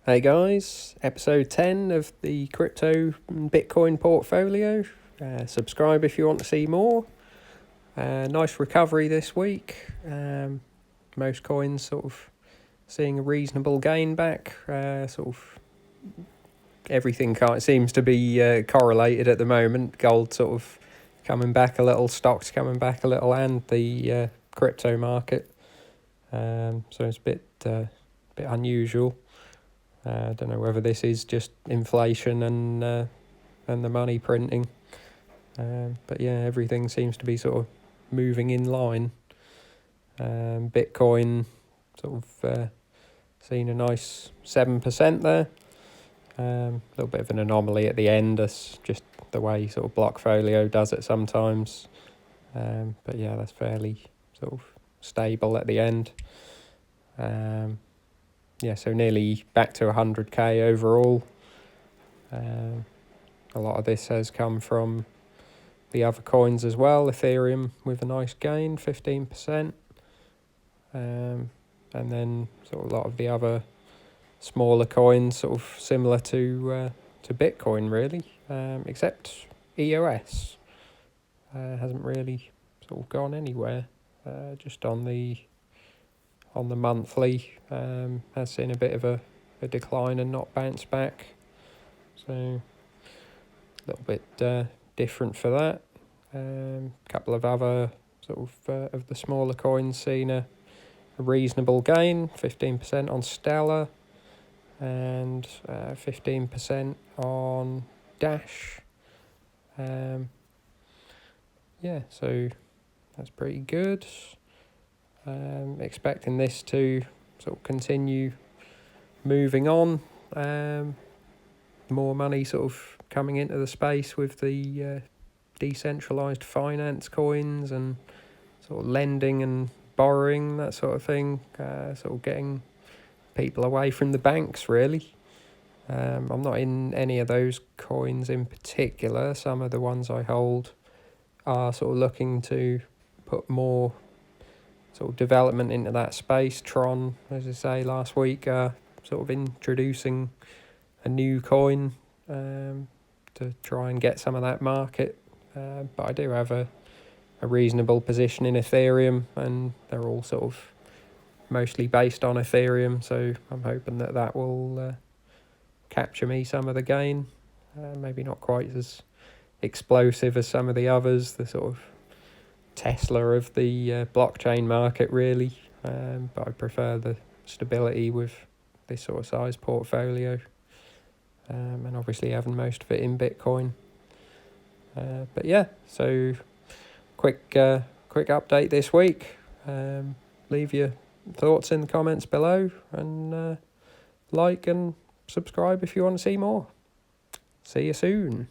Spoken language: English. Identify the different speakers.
Speaker 1: Hey guys, episode 10 of the crypto and Bitcoin portfolio. Subscribe if you want to see more. Nice recovery this week. Most coins sort of seeing a reasonable gain back. Sort of everything seems to be correlated at the moment. Gold sort of coming back a little, stocks coming back a little, and the crypto market. So it's a bit unusual. I don't know whether this is just inflation and the money printing, but yeah, everything seems to be sort of moving in line. Bitcoin sort of seen a nice 7% there. A little bit of an anomaly at the end. That's just the way sort of Blockfolio does it sometimes. But yeah, that's fairly sort of stable at the end. Yeah, so nearly back to 100k overall. A lot of this has come from the other coins as well. Ethereum with a nice gain, 15%. And then sort of a lot of the other smaller coins, sort of similar to Bitcoin really, except EOS hasn't really sort of gone anywhere. Just on the monthly, has seen a bit of a decline and not bounced back. So a little bit different for that. Couple of other sort of the smaller coins seen a reasonable gain, 15% on Stellar and 15% on Dash. Yeah, so that's pretty good. Expecting this to sort of continue moving on. More money sort of coming into the space with the decentralized finance coins and sort of lending and borrowing, that sort of thing, sort of getting people away from the banks really. I'm not in any of those coins in particular. Some of the ones I hold are sort of looking to put more sort of development into that space. Tron, as I say, last week, sort of introducing a new coin to try and get some of that market. But I do have a reasonable position in Ethereum, and they're all sort of mostly based on Ethereum, so I'm hoping that will capture me some of the gain. Maybe not quite as explosive as some of the others, the sort of Tesla of the blockchain market really, but I prefer the stability with this sort of size portfolio, and obviously having most of it in Bitcoin. But yeah, so quick update this week. Leave your thoughts in the comments below, and like and subscribe if you want to see more. See you soon.